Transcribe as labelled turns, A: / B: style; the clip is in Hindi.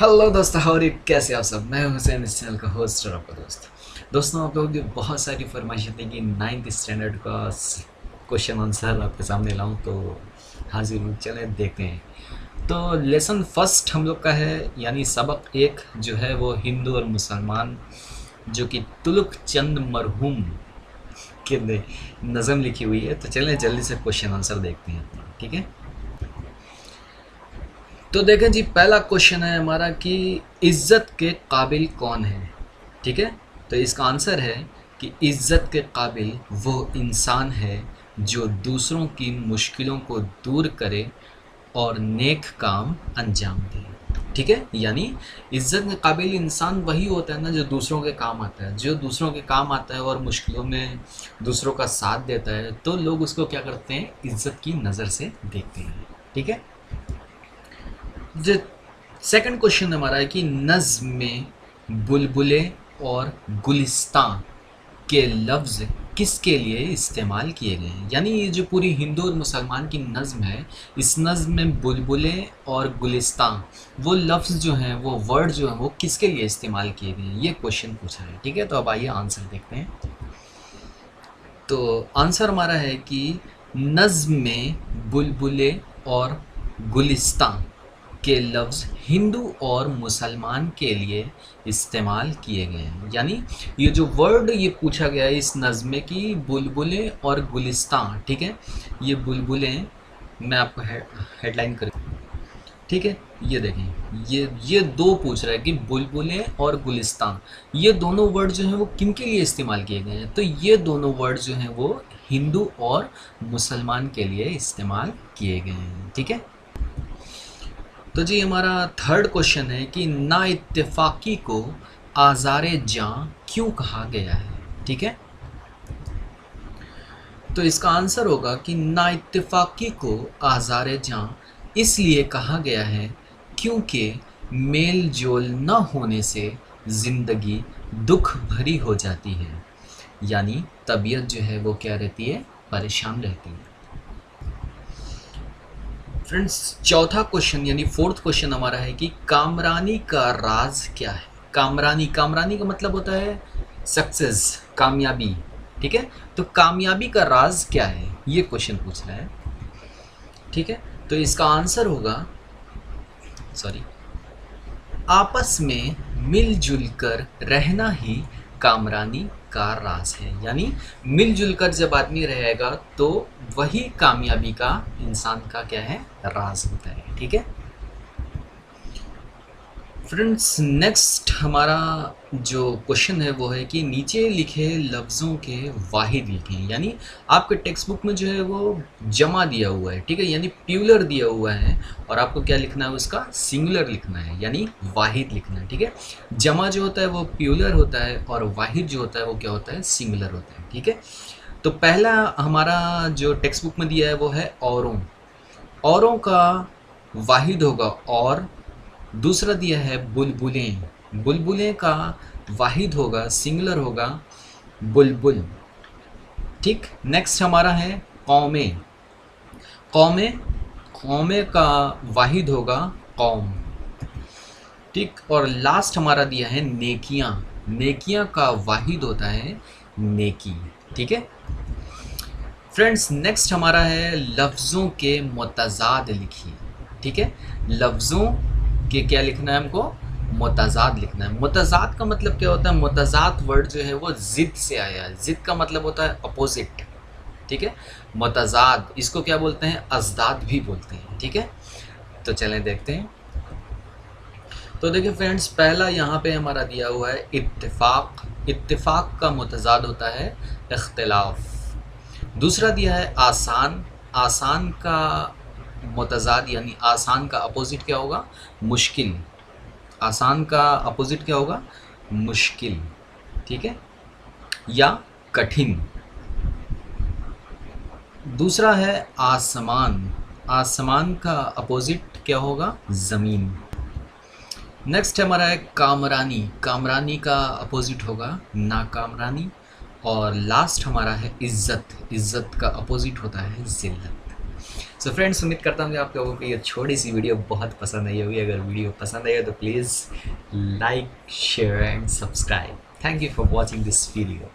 A: हेलो दोस्तों, और कैसे आप सब। मैं हूं हुसैन, इस चैनल का होस्ट और आपका दोस्तों आप लोगों की बहुत सारी फरमाइशें थी कि 9th स्टैंडर्ड का क्वेश्चन आंसर आपके सामने लाऊं, तो हाजिर हूँ। चले देखते हैं। तो लेसन फर्स्ट हम लोग का है, यानी सबक एक जो है वो हिंदू और मुसलमान, जो कि तुलुक चंद मरहूम के नज़म लिखी हुई है। तो चलें जल्दी से क्वेश्चन आंसर देखते हैं अपना, ठीक है। तो देखें जी, पहला क्वेश्चन है हमारा कि इज्जत के काबिल कौन है। ठीक है, तो इसका आंसर है कि इज्जत के काबिल वो इंसान है जो दूसरों की मुश्किलों को दूर करे और नेक काम अंजाम दे। ठीक है, यानी इज्जत के काबिल इंसान वही होता है ना जो दूसरों के काम आता है, जो दूसरों के काम आता है और मुश्किलों में दूसरों का साथ देता है, तो लोग उसको क्या करते हैं, इज्जत की नज़र से देखते हैं। ठीक है। जो सेकंड क्वेश्चन हमारा है कि नज़्म में बुलबुले और गुलिस्तां के लफ्ज़ किसके लिए इस्तेमाल किए गए हैं। यानी ये जो पूरी हिंदू और मुसलमान की नज़्म है, इस नज़्म में बुलबुले और गुलिस्तां, वो लफ्ज़ जो हैं, वो वर्ड जो हैं, वो किसके लिए इस्तेमाल किए गए हैं, ये क्वेश्चन पूछा है। ठीक है, तो अब आइए आंसर देखते हैं। तो आंसर हमारा है कि नज़्म में बुलबुले और गुलिस्तां के लफ्ज़ हिंदू और मुसलमान के लिए इस्तेमाल किए गए हैं। यानी ये जो वर्ड ये पूछा गया है इस नज़्म में कि बुलबुलें और गुलिस्तां। ठीक है, ये बुलबुलें, मैं आपको हेडलाइन कर, ठीक है, ये देखें, ये दो पूछ रहा है कि बुलबुलें और गुलिस्तां, ये दोनों वर्ड जो हैं वो किन के लिए इस्तेमाल किए गए हैं। तो ये दोनों वर्ड जो हैं वो हिंदू और मुसलमान के लिए इस्तेमाल किए गए हैं। ठीक है। तो जी हमारा थर्ड क्वेश्चन है कि ना इत्तेफाकी को आज़ारे जां क्यों कहा गया है। ठीक है, तो इसका आंसर होगा कि ना इत्तेफाकी को आज़ारे जां इसलिए कहा गया है क्योंकि मेल जोल न होने से ज़िंदगी दुख भरी हो जाती है। यानी तबीयत जो है वो क्या रहती है, परेशान रहती है। फ्रेंड्स, चौथा क्वेश्चन यानी फोर्थ क्वेश्चन हमारा है कि कामरानी का राज क्या है। कामरानी, कामरानी का मतलब होता है सक्सेस, कामयाबी। ठीक है, तो कामयाबी का राज क्या है, ये क्वेश्चन पूछ रहा है। ठीक है, तो इसका आंसर होगा, सॉरी, आपस में मिलजुल कर रहना ही कामरानी का राज है। यानी मिलजुल कर जब आदमी रहेगा तो वही कामयाबी का, इंसान का क्या है, राज होता है। ठीक है फ्रेंड्स, नेक्स्ट हमारा जो क्वेश्चन है वो है कि नीचे लिखे लफ्ज़ों के वाहिद लिखें। यानी आपके टेक्स्ट बुक में जो है वो जमा दिया हुआ है, ठीक है, यानी प्यूलर दिया हुआ है, और आपको क्या लिखना है, उसका सिंगुलर लिखना है, यानी वाहिद लिखना है। ठीक है, जमा जो होता है वो प्यूलर होता है और वाहिद जो होता है वो क्या होता है, सिंगुलर होता है। ठीक है, तो पहला हमारा जो टेक्स्ट बुक में दिया है वो है औरों। औरों का वाहिद होगा और, दूसरा दिया है बुलबुलें, बुलबुलें का वाहिद होगा, सिंगुलर होगा, बुलबुल। ठीक, नेक्स्ट हमारा है कौमें। कौमें, कौमें का वाहिद होगा कौम। ठीक, और लास्ट हमारा दिया है नेकियां। नेकियां का वाहिद होता है नेकी। ठीक है फ्रेंड्स, नेक्स्ट हमारा है लफ्ज़ों के मुतज़ाद लिखिए। ठीक है, लफ्ज़ों के क्या लिखना है हमको, मुतज़ाद लिखना है। मुतज़ाद का मतलब क्या होता है, मुतज़ाद वर्ड जो है वो ज़िद से आया है। ज़िद का मतलब होता है अपोजिट। ठीक है, मुतज़ाद, इसको क्या बोलते हैं, अज़दाद भी बोलते हैं। ठीक है, तो चलें देखते हैं। तो देखिए फ्रेंड्स, पहला यहाँ पे हमारा दिया हुआ है इत्तिफ़ाक़। इत्तिफ़ाक़ का मुतज़ाद होता है इख्तिलाफ़। दूसरा दिया है आसान। आसान का मुतज़ाद यानी आसान का अपोजिट क्या होगा, मुश्किल। आसान का अपोजिट क्या होगा, मुश्किल। ठीक है, या कठिन। दूसरा है आसमान। आसमान का अपोजिट क्या होगा, ज़मीन। नेक्स्ट हमारा है कामरानी। कामरानी का अपोजिट होगा नाकामरानी। और लास्ट हमारा है इज़्ज़त। इज़्ज़त का अपोजिट होता है ज़िल्लत। सो फ्रेंड्स, उम्मीद करता हूँ कि आप लोगों को ये छोटी सी वीडियो बहुत पसंद आई होगी। अगर वीडियो पसंद आई हो तो please like, share and subscribe. Thank you for watching this video.